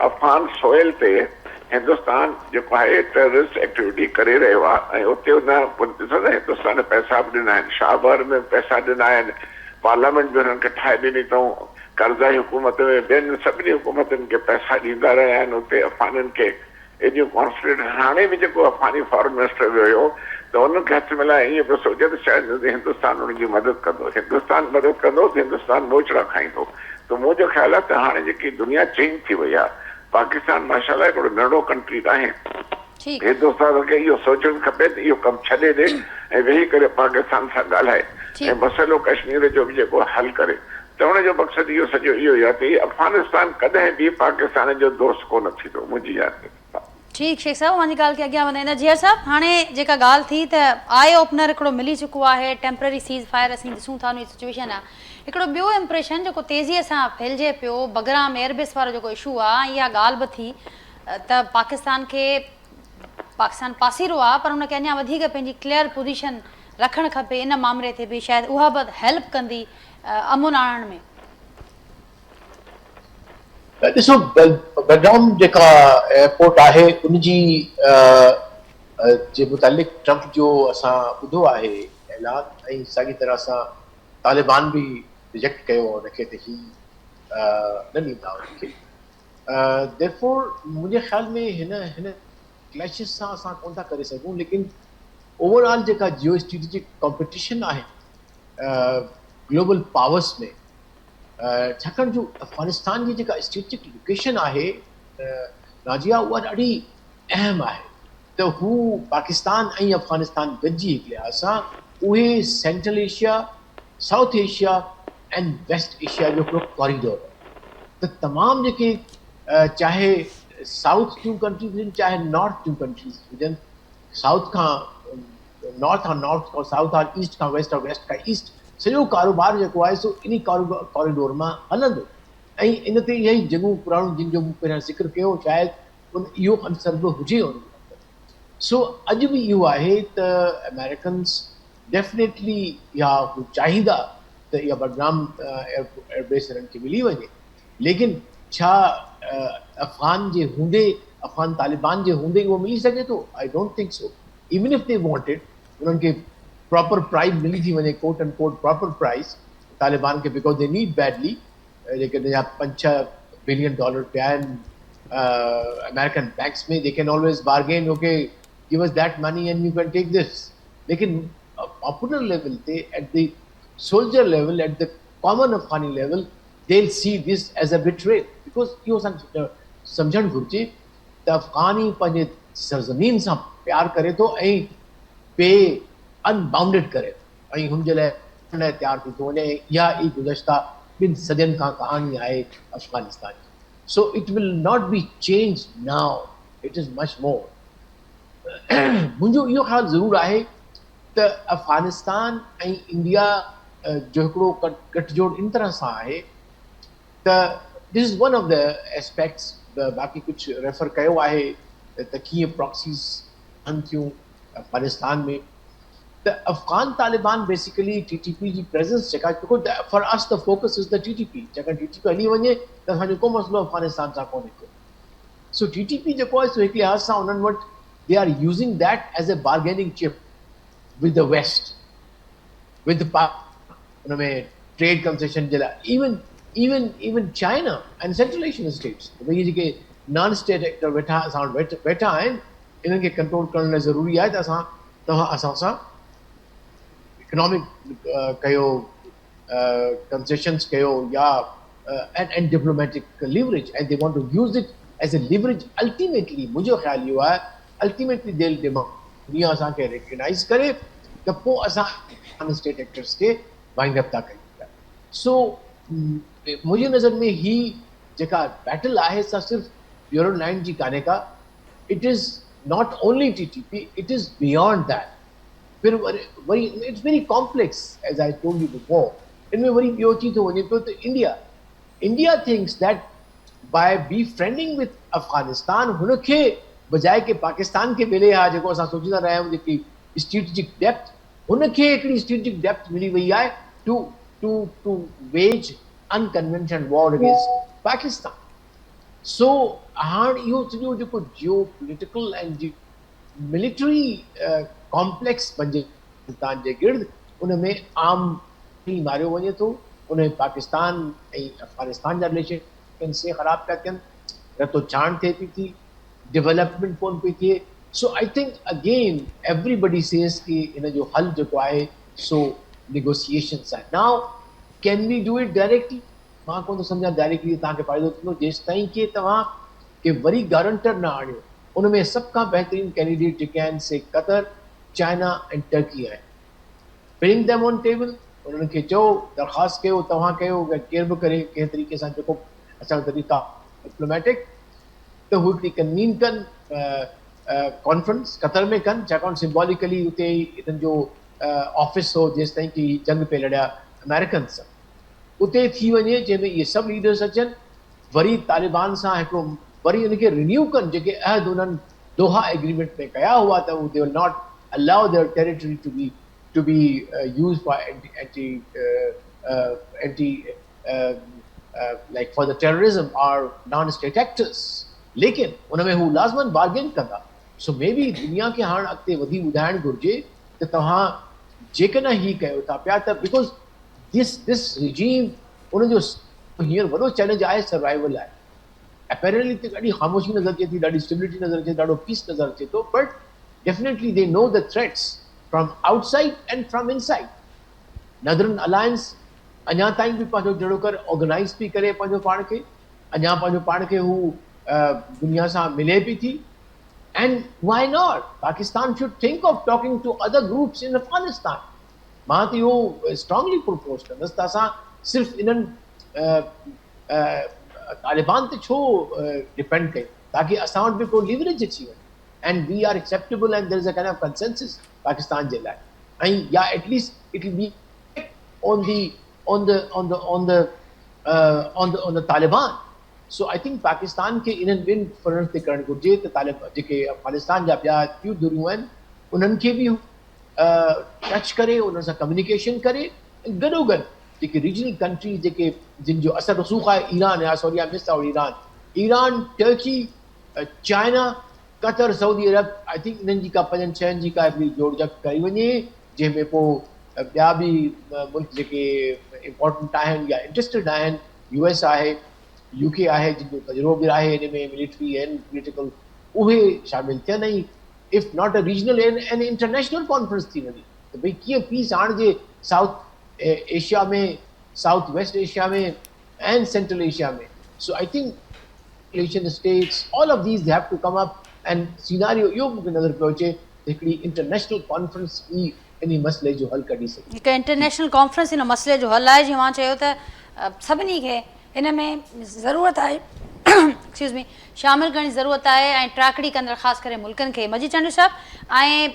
अफ़गान सोइल ते हिंदुस्तान जेको आहे टेररिस्ट एक्टिविटी करे रहियो आहे ऐं उते न ॾिसो न, हिंदुस्तान पैसा बि ॾिना आहिनि, शाहबार में पैसा ॾिना आहिनि, पार्लियामेंट बि हुननि खे ठाहे ॾिनी अथऊं, करज़ाई हुकूमत में ॿियनि सभिनी हुकूमतुनि खे पैसा ॾींदा रहिया आहिनि उते अफ़गाननि खे। एॾियूं कॉन्स्टिट्यूट हाणे बि जेको अफ़गानी फॉरेन मिनिस्टर वियो हुयो त उनखे हथ मिलाए ईअं पियो सोचे त शायदि हिंदुस्तान उनजी मदद कंदो, हिंदुस्तान मदद कंदो त हिंदुस्तान मोचड़ा खाईंदो। त मुंहिंजो ख़्यालु आहे त हाणे जेकी दुनिया चेंज थी वई आहे, पाकिस्तान माशाल्लाह हिकिड़ो नंढो कंट्री आहे, हिंदुस्तान खे इहो सोचणु खपे त इहो कमु छॾे ॾे ऐं वेही करे पाकिस्तान सां ॻाल्हाए ऐं मसइलो कश्मीर जो बि जेको हल करे। चवण जो मक़सदु इहो सॼो इहो ई आहे त अफ़गानिस्तान कॾहिं बि पाकिस्तान जो दोस्त कोन थींदो, मुंहिंजी यादि। ठीकु शेख साहब, मुंहिंजी ॻाल्हि खे अॻियां वधाईंदा। जीअर साहब, हाणे जेका ॻाल्हि थी त आई ओपनर हिकिड़ो मिली चुको आहे, टेम्पररी सीज़ फायर असीं ॾिसूं था उन सिचुएशन आहे। हिकिड़ो ॿियो इम्प्रेशन जेको तेज़ीअ सां फैलिजे पियो, बगराम एयरबेस वारो जेको इशू आहे, इहा ॻाल्हि बि थी त पाकिस्तान पासीरो आहे, पर उनखे अञा वधीक पंहिंजी क्लियर पोज़ीशन रखणु खपे इन मामले ते बि, शायदि उहा बि हेल्प कंदी अमुन आणण में। ॾिसो, बगराम जेका एयरपोर्ट आहे उनजी जे मुतालिक़ ट्रम्प जो असां ॿुधो आहे ऐलान, ऐं साॻी तरह सां तालिबान बि रिजेक्ट कयो उनखे त ही न ॾींदा उनखे। therefore मुंहिंजे ख़्याल में हिन क्लैशिस सां असां कोन था करे सघूं, लेकिन ओवरऑल जेका जियो स्ट्रेटेजिक कॉम्पिटिशन आहे ग्लोबल पावर्स में, छाकाणि जो अफ़गानिस्तान जी जेका स्ट्रेटेजिक लोकेशन आहे नाजिया, उहा ॾाढी अहम आहे। त हू पाकिस्तान ऐं अफ़गानिस्तान गॾिजी हिकु लिहाज़ सां उहे central Asia, South Asia and West Asia जो हिकिड़ो कॉरिडोर आहे। त तमामु जेके चाहे साउथ जूं कंट्रीज़ हुजनि, चाहे नॉर्थ जूं कंट्रीज़ हुजनि, साउथ खां नॉर्थ खां नॉर्थ, और साउथ खां ईस्ट खां वेस्ट, और वेस्ट खां ईस्ट, सॼो कारोबार जेको आहे सो इन कॉरिडोर मां हलंदो। ऐं इन ते इहा ई जॻहूं पुराणियूं जिन जो मूं पहिरियां ज़िक्र कयो, शायदि उन इहो अंसर बि हुजे उन। सो अॼु बि इहो आहे त अमेरिकन्स डेफिनेटली या हू चाहींदा त इहा बदनाम एयरबेस हिननि खे मिली वञे, लेकिन छा अफ़गान जे हूंदे, अफ़गान तालिबान जे हूंदे उहो मिली सघे थो? I don't think so. Even if they wanted, उन्हनि खे प्रॉपर प्राइज मिली थी वञे, quote and quote proper prize Taliban खे, बिकॉज दे नीड बैडली, जेके जा $5-6 बिलियन पिया आहिनि अमेरिकन बैंक्स में, they can always bargain, okay give us that money and you can take this. लेकिन पॉपुलर लेवल ते, at the soldier level, at the common Afghani level, they'll see this as a betrayal, because इहो सम्झणु घुरिजे त अफ़गानी पंहिंजे सरज़मीन सां प्यार करे थो ऐं पे अनबाउंडेड करे थो, ऐं हुनजे लाइ तयारु थी थो वञे। इहा ई गुज़श्ता 2 सदियुनि खां कहानी आहे अफ़गानिस्तान जी। So it will not be change now, it is much more. मुंहिंजो इहो ख़्यालु ज़रूरु आहे त अफ़गानिस्तान ऐं इंडिया जो हिकिड़ो गठजोड़ इन तरह सां आहे त this is one of the aspects. बाक़ी कुझु रेफर कयो आहे त कीअं प्रॉक्सीज़ हन थियूं अफ़गानिस्तान में, त अफ़गान तालिबान बेसिकली TTP जी प्रेज़ेंस जेका, for us the focus is the TTP। जेकॾहिं TTP हली वञे त असांजो को मसइलो अफ़गानिस्तान सां कोन्हे को। सो TTP जेको आहे सो हिकु लिहाज़ सां उन्हनि वटि they are using that as a bargaining chip with the west, with उन में ट्रेड कंसेशन जे लाइ। Even China and central Asian states, भई जेके नॉन स्टेट एक्टर वेठा असां वटि वेठा आहिनि, इन्हनि खे कंट्रोल करण लाइ ज़रूरी आहे त तव्हां असां सां इकोनॉमिक कयो, कंसेशंस कयो, या and diplomatic leverage, and they want to use it as a leverage. Ultimately मुंहिंजो ख़्यालु इहो आहे, अल्टीमेटली दिल दिमाग़ दुनिया असांखे रिकग्नाइज़ करे त पोइ असां स्टेट एक्टर्स खे वाइंड अप था कयूं। सो मुंहिंजी नज़र में ही जेका बैटल आहे सा सिर्फ़ु यूरो लैंड जी कान्हे का, it is not only TTP, it is beyond that. फिर वरी it's very complex, as I told you before. इनमें वरी ॿियो थी थो वञे पियो त India thinks that by befriending with Afghanistan, हुनखे बजाए कि पाकिस्तान खे मिले हा जेको असां सोचींदा रहिया आहियूं, जेकी स्ट्रेटेजिक डेप्थ, हुनखे हिकिड़ी स्ट्रेटेजिक डेप्थ मिली वई आहे two ways unconventional war against Pakistan. So हाणे इहो सॼो जेको geopolitical and military complex पंहिंजे पाकिस्तान जे गिर्द, उन में आम मारियो वञे थो, उन में पाकिस्तान ऐं अफ़गानिस्तान जा रिलेशन से ख़राब पिया थियनि, रतो छाण थिए पई थी, डेवलपमेंट कोन पई थिए। So I think again everybody says कि इन जो हल जेको आहे सो नेगोशिएशंस आहे। Now can we do it directly? मां कोन थो सम्झां डायरेक्टली तव्हांखे फ़ाइदो थींदो, जेसि ताईं कि तव्हां के वरी गारंटर न आणियो। उन में सभ खां बहितरीन कैंडिडेट जेके आहिनि से कतर, चाइना एंड टर्की आहिनि। ब्रिंग देम ऑन टेबल, उन्हनि खे चओ, दरख़्वास्त कयो, तव्हां कयो, केर बि करे कंहिं तरीक़े सां जेको असांजो तरीक़ा डिप्लोमेटिक, त हू हिकिड़ी कन्वीन कनि कॉन्फ्रेंस कतर में कनि, छाकाणि सिम्बॉलिकली उते इन्हनि जो ऑफिस हो जेसि ताईं कि जंग पे लड़िया अमेरिकन सां, उते थी वञे, जंहिंमें इहे सभु लीडर्स अचनि, वरी तालिबान सां हिकिड़ो वरी उनखे रिन्यू कनि, जेके अहद उन्हनि दोहा एग्रीमेंट में कया हुआ त they will not allow their territory to be use for like for the terrorism और नॉन स्टेट एक्टर्स। लेकिन उन में हू लाज़मन बार्गेन कंदा। सो मे बी दुनिया खे हाणे अॻिते वधी ॿुधाइणु घुरिजे त तव्हां जेकॾहिं ही कयो था पिया त बिकॉज़ दिस रिजीम उनजो हींअर वॾो चैलेंज आहे सर्वाइवल आहे. apparently ते ॾाढी ख़ामोशी नज़र अचे थी, ॾाढी स्टेबिलिटी नज़र अचे, ॾाढो पीस नज़र अचे थो, but definitely they know the threats from outside and from inside. नदरन alliance अञा ताईं बि पंहिंजो जहिड़ो कर ऑर्गेनाइज़ पई करे पंहिंजो पाण खे, अञा पंहिंजो पाण खे हू दुनिया सां मिले पई थी. And why not, Pakistan should think of talking to other groups in Afghanistan. मां त इहो स्ट्रांगली प्रपोज कंदुसि त असां सिर्फ़ु इन्हनि तालिबान ते छो डिपेंड कयूं, ताकी असां वटि बि को लीवरेज अची वञे and we are acceptable and there is a kind of consensus Pakistan जे लाइ, ऐं या at least it will be on the Taliban. So I think Pakistan खे इन्हनि ॿिनि फ्रंट ते करणु घुरिजे त जेके अफगानिस्तान जा ॿिया ॿियूं धुरियूं आहिनि उन्हनि खे बि टच करे, उन्हनि सां कम्युनिकेशन करे, गॾोगॾु जेके रीजनल कंट्रीज़ जेके जिन जो असर रसूख़ आहे, ईरान या सऊदी मिस और Iran, Turkey, China, Qatar, Saudi Arab, I think इन्हनि जी का 5-6 जी का हिकिड़ी जोड़जक कई वञे, जंहिंमें पोइ ॿिया बि मुल्क जेके इम्पोर्टेंट आहिनि या इंट्रस्टेड आहिनि, US आहे, UK आहे, जिन जो तजुर्बो बि आहे हिन में मिलिट्री एंड पॉलिटिकल, उहे शामिल थियनि. ऐं if not a regional and international conference थी वञे त भई कीअं पीस आणिजे साउथ एशिया में, साउथ वेस्ट एशिया में एंड सेंट्रल एशिया में. So I think nation states, all of these they have to come up and scenario इहो मूंखे नज़र पियो अचे हिकिड़ी इंटरनेशनल कॉन्फ्रेंस बि इन मसइले जो हल कढी सघे. हिकु इंटरनेशनल कॉन्फ्रेंस इन मसइले जो हल आहे. जीअं मां चयो त सभिनी खे हिन में ज़रूरत आहे एक्सक्यूज़ मी शामिलु करण जी ज़रूरत आहे, ऐं ट्राकड़ी कंदड़ ख़ासि करे मुल्कनि खे. मजीद चंडू साहब, ऐं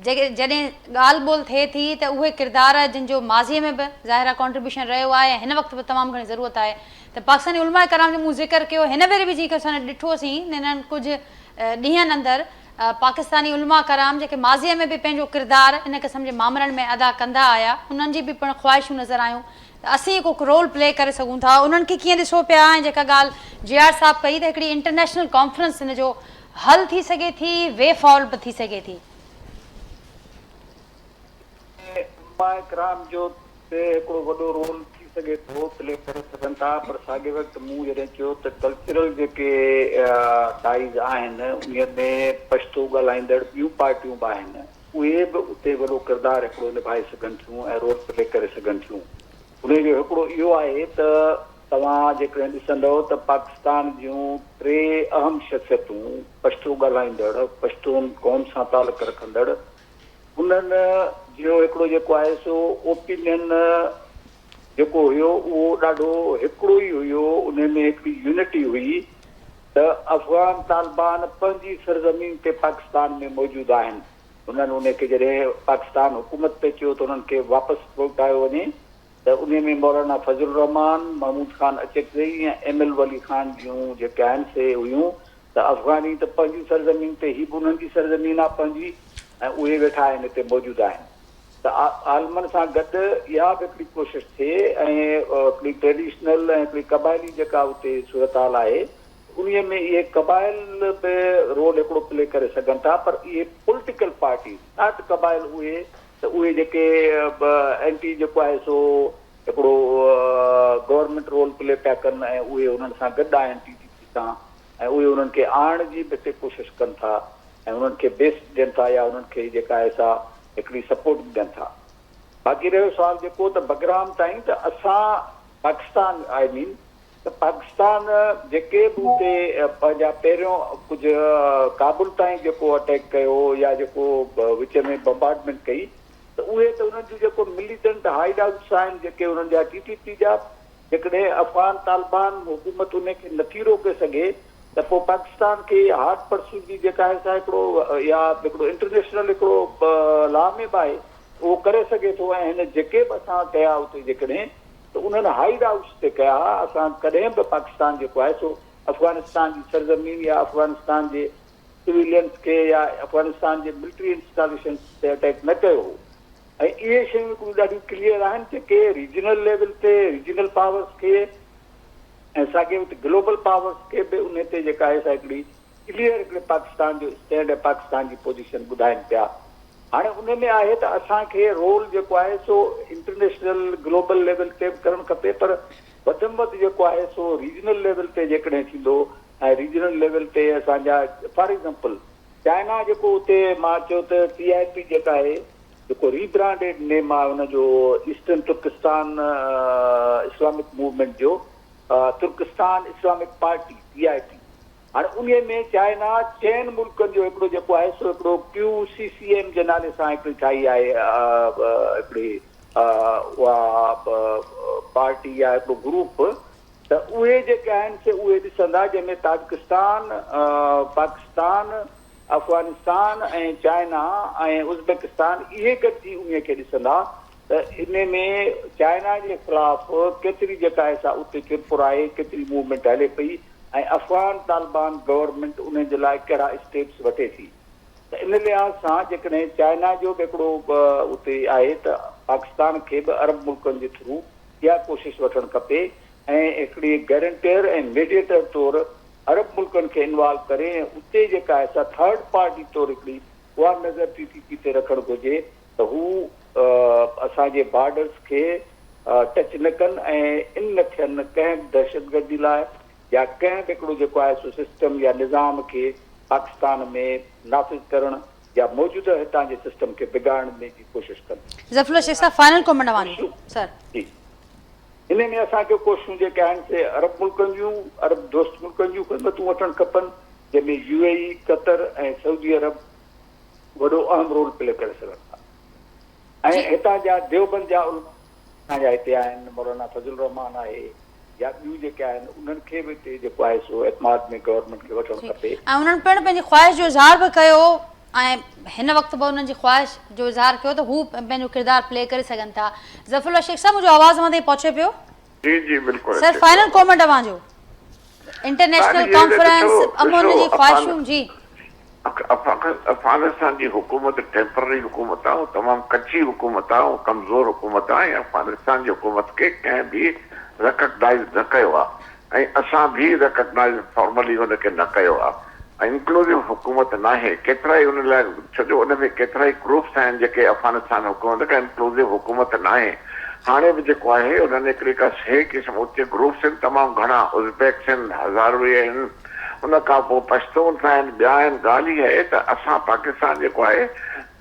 जेके जॾहिं ॻाल्हि ॿोल थिए थी त उहे किरदार जिन जो माज़ीअ में बि ज़ाहिर आहे कॉन्ट्रीब्यूशन रहियो आहे ऐं हिन वक़्तु बि तमामु घणी ज़रूरत आहे, त पाकिस्तानी उलमा कराम जो मूं ज़िक्र कयो, हिन भेरे बि जेके असां ॾिठोसीं हिननि कुझु ॾींहंनि अंदरि पाकिस्तानी उलमा कराम जेके माज़ीअ में बि पंहिंजो किरदारु इन क़िस्म जे मामलनि में अदा कंदा आया, उन्हनि जी बि पिणु ख़्वाहिशूं नज़र आयूं त असीं को रोल प्ले करे सघूं था. उन्हनि खे कीअं ॾिसो पिया, ऐं जेका ॻाल्हि JR साहब कई त हिकिड़ी इंटरनेशनल कॉन्फ्रेंस हिन जो हल थी सघे थी, वे फॉरवर्ड बि थी सघे थी. कराम जो हिकिड़ो वॾो रोल थी सघे थो, प्ले करे सघनि था, पर साॻे वक़्तु मूं जॾहिं चयो त कल्चरल जेके टाइज़ आहिनि उन में पछतो ॻाल्हाईंदड़ ॿियूं पार्टियूं बि आहिनि, उहे बि उते वॾो किरदारु हिकिड़ो निभाए सघनि थियूं ऐं रोल प्ले करे सघनि थियूं. उनजो हिकिड़ो इहो आहे त तव्हां जेकॾहिं ॾिसंदव त पाकिस्तान जूं 3 अहम शख़्सियतूं, पछतो ॻाल्हाईंदड़, पछतून क़ौम सां तालुक रखंदड़, उन्हनि जो हिकिड़ो जेको आहे सो ओपिनियन जेको हुयो उहो ॾाढो हिकिड़ो ई हुयो. उन में हिकिड़ी यूनिटी हुई त अफ़गान तालिबान पंहिंजी सरज़मीन ते पाकिस्तान में मौजूदु आहिनि. उन्हनि उनखे जॾहिं पाकिस्तान हुकूमत पे चयो त उन्हनि खे वापसि पहुचायो वञे, त उन में मौलाना फज़ल रहमान, महमूद ख़ान अचकज़ई ऐं ML वली ख़ान जूं जेके आहिनि से हुयूं त अफ़गानी त पंहिंजी सरज़मीन ते, ही बि उन्हनि जी सरज़मीन आहे पंहिंजी, ऐं उहे वेठा आहिनि हिते मौजूदु आहिनि. त आलमनि सां गॾु इहा बि हिकिड़ी कोशिशि थिए ऐं हिकिड़ी ट्रेडिशनल ऐं हिकिड़ी क़बाइली जेका उते सूरत हाल आहे उन में इहे क़बाइल बि रोल हिकिड़ो प्ले करे सघनि था, पर इहे पॉलिटिकल पार्टीज़ नॉट क़बाइल, उहे त उहे जेके एंटी जेको आहे सो हिकिड़ो गवर्नमेंट रोल प्ले पिया कनि ऐं उहे उन्हनि सां गॾु आहिनि TTP सां, ऐं उहे उन्हनि खे आणण जी बि हिते कोशिशि कनि था ऐं उन्हनि खे बेस ॾियनि था या उन्हनि खे जेका आहे सा हिकिड़ी सपोर्ट ॾियनि था. बाक़ी रहियो सुवाल जेको त बगराम ताईं त असां पाकिस्तान आई मीन त पाकिस्तान जेके बि उते पंहिंजा पहिरियों कुझु काबुल ताईं जेको अटैक कयो या जेको विच में बम्बार्डमेंट कई, त उहे त उन्हनि जूं जेको मिलिटेंट हाइड आउट्स आहिनि जेके उन्हनि जा TTP जा, जेकॾहिं अफ़गान तालिबान हुकूमत उनखे नथी रोके सघे त पोइ पाकिस्तान खे हार्ड परसूट जी जेका आहे सा हिकिड़ो या हिकिड़ो इंटरनेशनल हिकिड़ो लॉ में बि आहे उहो करे सघे थो. ऐं हिन जेके बि असां कया उते जेकॾहिं त उन्हनि हाइड हाउस ते कया, असां कॾहिं बि पाकिस्तान जेको आहे सो अफ़गानिस्तान जी सरज़मीन या अफ़गानिस्तान जे सिविलियंस खे या अफ़गानिस्तान जे मिलिट्री इंस्टॉलेशन ते अटैक न कयो हो. ऐं इहे शयूं हिकिड़ियूं ॾाढियूं क्लियर आहिनि जेके रीजनल लेवल ते रीजनल पावर्स खे ऐं साॻे वक़्तु ग्लोबल पावर्स खे बि उन ते जेका आहे सा हिकिड़ी क्लियर हिकिड़े पाकिस्तान जो स्टैंड ऐं पाकिस्तान जी पोज़ीशन ॿुधाइनि पिया. हाणे उन में आहे त असांखे रोल जेको आहे सो इंटरनेशनल ग्लोबल लेवल ते बि करणु खपे, पर वधि में वधि जेको आहे सो रीजनल लेवल ते जेकॾहिं थींदो ऐं रीजनल लेवल ते असांजा फॉर एग्जाम्पल चाइना जेको उते मां चयो त TIP जेका आहे जेको रीब्रांडेड नेम आहे हुनजो ईस्टर्न तुर्किस्तान इस्लामिक मूवमेंट जो तुर्किस्तान इस्लामिक पार्टी TIP हाणे उन में चाइना 6 मुल्कनि जो हिकिड़ो जेको आहे सो हिकिड़ो QCCM जे नाले सां हिकिड़ी ठाही आहे हिकिड़ी उहा पार्टी या हिकिड़ो ग्रुप त उहे जेके आहिनि से उहे ॾिसंदा जंहिंमें ताजिकिस्तान पाकिस्तान अफगानिस्तान ऐं चाइना ऐं उज़्बेकिस्तान इहे गॾिजी उन खे ॾिसंदा त इन में चाइना जे ख़िलाफ़ केतिरी जेका आहे सा उते किरपुर आहे केतिरी मूवमेंट हले पई ऐं अफ़गान तालिबान गवर्नमेंट उन जे लाइ कहिड़ा स्टेप्स वठे थी त इन लिहाज़ सां जेकॾहिं चाइना जो बि हिकिड़ो उते आहे त पाकिस्तान खे बि अरब मुल्कनि जे थ्रू इहा कोशिशि वठणु खपे ऐं हिकिड़ी गारंटियर ऐं मीडिएटर तौरु अरब मुल्कनि खे इन्वॉल्व करे ऐं उते जेका आहे सा थर्ड पार्टी तौरु हिकिड़ी उहा नज़र TTP ते रखणु घुरिजे त हू असांजे बॉर्डर्स खे टच न कनि ऐं इन न थियनि कंहिं दहशतगर्दी लाइ या कंहिं बि हिकिड़ो जेको आहे सो सिस्टम या निज़ाम खे पाकिस्तान में नाफ़िज़ करणु या मौजूदा हितां जे सिस्टम खे बिगाड़ण जी कोशिशि कनि। ज़फ़रुल्लाह शेख साहब फाइनल कमेंट वांगुरु सर जी इन में असांखे कोशिशूं जेके आहिनि से अरब मुल्कनि जूं अरब दोस्त मुल्कनि जूं ख़िदमतूं वठणु खपनि जंहिंमें UAE कतर ऐं सऊदी अरब वॾो अहम रोल प्ले करे सघनि था ऐं हितां जा देवबंद जा असांजा हिते आहिनि मौलाना फज़ल रहमान आहे या ॿियूं जेके आहिनि उन्हनि खे बि हिते जेको आहे सो एतमाद में गवर्नमेंट खे वठणु खपे ऐं उन्हनि पिणु पंहिंजी ख़्वाहिश जो इज़हार बि कयो ऐं हिन वक़्तु बि उन्हनि जी ख़्वाहिश जो इज़हार कयो त हू पंहिंजो किरदारु प्ले करे सघनि था। ज़फ़रुल्लाह शेख साहब मुंहिंजो आवाज़ वहां ताईं पहुचे पियो? जी जी बिल्कुलु सर फाइनल कमेंट अवांजो इंटरनेशनल कॉन्फ्रेंस अमन जी ख्वाहिशूं जी अफगानिस्तान जी हुकूमत टेम्पररी हुकूमत आहे तमामु कच्ची हुकूमत आहे ऐं कमज़ोर हुकूमत आहे ऐं अफगानिस्तान जी हुकूमत खे कंहिं बि रिकग्नाइज़ न कयो आहे ऐं असां बि रिकग्नाइज़ फॉर्मली हुनखे न कयो आहे ऐं इंक्लूसिव हुकूमत न आहे केतिरा ई उन लाइ छो जो उन में केतिरा ई ग्रुप्स आहिनि जेके अफगानिस्तान हुकूमत खां इंक्लूसिव हुकूमत न आहे हाणे बि जेको आहे उन्हनि हिकिड़ी का 6 क़िस्म उते ग्रुप्स आहिनि तमामु घणा उज़्बेक्स आहिनि हज़ारवी आहिनि उन खां पोइ पश्तून्स आहिनि ॿिया आहिनि ॻाल्हि इहा आहे त असां पाकिस्तान जेको आहे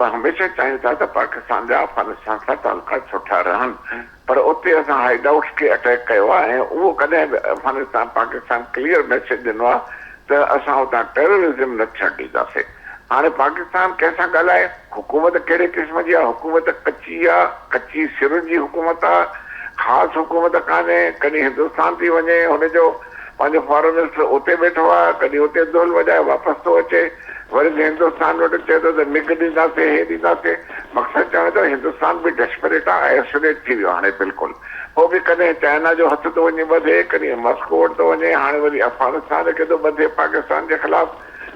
हमेशह चाहियूं था त पाकिस्तान जा अफगानिस्तान सां तालुकात सुठा रहनि पर उते असां हाइड आउट्स खे अटैक कयो आहे ऐं उहो कॾहिं बि अफगानिस्तान पाकिस्तान क्लियर मैसेज ॾिनो आहे त असां हुतां टेररिज़म न छॾींदासीं। हाणे पाकिस्तान कंहिंसां ॻाल्हाए हुकूमत कहिड़े क़िस्म जी आहे हुकूमत कच्ची आहे कच्ची सिरुनि जी हुकूमत आहे ख़ासि हुकूमत कान्हे कॾहिं हिंदुस्तान थी वञे हुनजो पंहिंजो फॉरेन मिनिस्टर उते वेठो आहे कॾहिं उते धोल वॼाए वापसि थो अचे वरी हिंदुस्तान वटि चए थो त मिग ॾींदासीं हे ॾींदासीं मक़सदु चवण त हिंदुस्तान बि डेस्परेट आहे आइसोलेट थी वियो हाणे बिल्कुलु पोइ बि कॾहिं चाइना जो हथु थो वञे वधे कॾहिं मस्को वटि थो वञे हाणे वरी अफगानिस्तान खे थो वधे पाकिस्तान जे ख़िलाफ़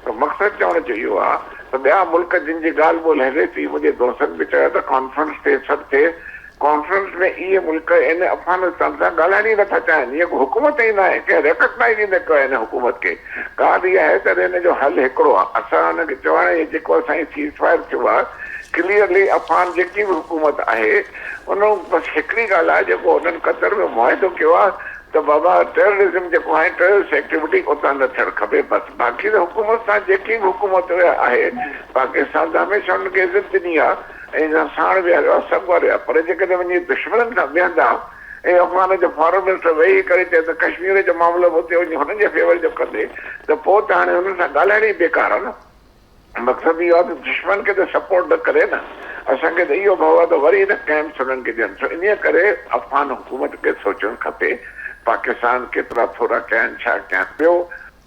त मक़सदु चवण जो इहो आहे त ॿिया मुल्क जिन जी ॻाल्हि ॿोल हले थी मुंहिंजे दोस्तनि बि चयो त कॉन्फ्रेंस ते सभु थिए कॉन्फ्रेंस में इहे मुल्क इन अफगानिस्तान सां ॻाल्हाइण ई नथा चाहिनि इहा हुकूमत ई न आहे कंहिं रिकग्नाइज़ ई न कयो हिन हुकूमत खे ॻाल्हि इहा आहे त हिन जो हल हिकिड़ो आहे असां हुनखे चवण जेको असांजी सीज़ फायर थियो आहे क्लियरली अफगान जेकी बि हुकूमत आहे उन बसि हिकिड़ी ॻाल्हि आहे जेको उन्हनि कतर में मुआइदो कयो आहे त बाबा टेररिज़म जेको आहे टेररिस्ट एक्टिविटी उतां न थियणु खपे बसि बाक़ी त हुकूमत सां जेकी बि हुकूमत आहे पाकिस्तान त हमेशह हुनखे इज़त ॾिनी आहे ऐं साण विहारियो आहे सभु वारियो आहे पर जेकॾहिं वञी दुश्मननि सां वेहंदा ऐं अफगान जो फॉरेन मिनिस्टर वेही करे चए त कश्मीर जो मामिलो बि उते वञी हुननि जे फेवर जो कंदे त पोइ त हाणे हुननि सां ॻाल्हाइण ई बेकार आहे न मक़सदु इहो आहे त दुश्मन खे त सपोर्ट न करे न असांखे त इहो भउ आहे त वरी हिन कैम्प्स हुननि खे ॾियनि छो इन करे अफगान हुकूमत खे सोचणु खपे पाकिस्तान केतिरा थोरा कया आहिनि छा कया ॿियो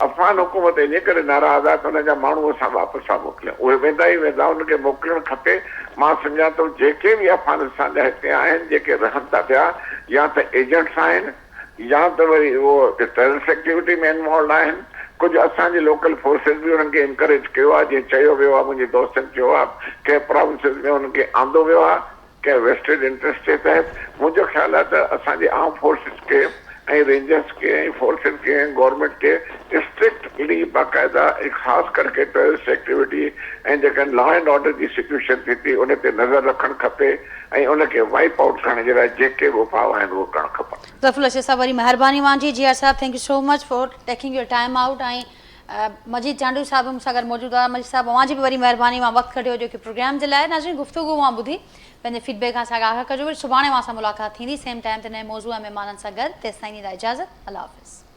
अफगान हुकूमत इन करे नाराज़ आहे त हुनजा माण्हू असां वापसि था मोकिलियूं उहे वेंदा ई वेंदा उनखे मोकिलणु खपे मां सम्झां थो जेके बि अफगानिस्तान जा हिते आहिनि जेके रहनि था पिया या त एजेंट्स आहिनि या त वरी उहो टेररिस्ट एक्टिविटी में इन्वॉल्व आहिनि कुझु असांजे लोकल फोर्सिस बि हुननि खे इनकरेज कयो आहे जीअं चयो वियो आहे मुंहिंजे दोस्तनि चयो आहे कंहिं प्रोविंसिस में हुनखे आंदो वियो आहे कंहिं वेस्टेड इंट्रस्ट जे तहत मुंहिंजो ख़्यालु आहे त असांजे आर्म फोर्सिस खे ऐं रेंजर्स के ऐं फोर्सिस के ऐं गवर्नमेंट के स्ट्रिक्टली बाक़ाइदा ख़ासि करके टेररिस्ट एक्टिविटी ऐं जेका लॉ एंड ऑर्डर जी सिचुएशन थी थी उन ते नज़र रखणु खपे ऐं उनखे वाइप आउट करण जे लाइ जेके बि उपाउ आहिनि उहे करणु खपनि। ज़फ़रुल रशीद साहब वरी महिरबानी मुंहिंजी। जी आर साहब thank you so much for taking your time out. ऐं मजीद चांडू साहब मूंसां गॾु मौजूदु आहे। मजीद साहब अवां जी बि वरी महिरबानी, मां वक़्तु कढियो जो कि प्रोग्राम जे लाइ। नाज़रीन गुफ़्तगू मां ॿुधी पंहिंजे फीडबैक खां असांखे आगाह कजो। वरी सुभाणे मां सां मुलाक़ात थींदी सेम टाइम ते नए मौज़ू ऐं महिमाननि सां गॾु। तेसिताईं ॾींदा इजाज़त। अल्लाह हाफ़िज़।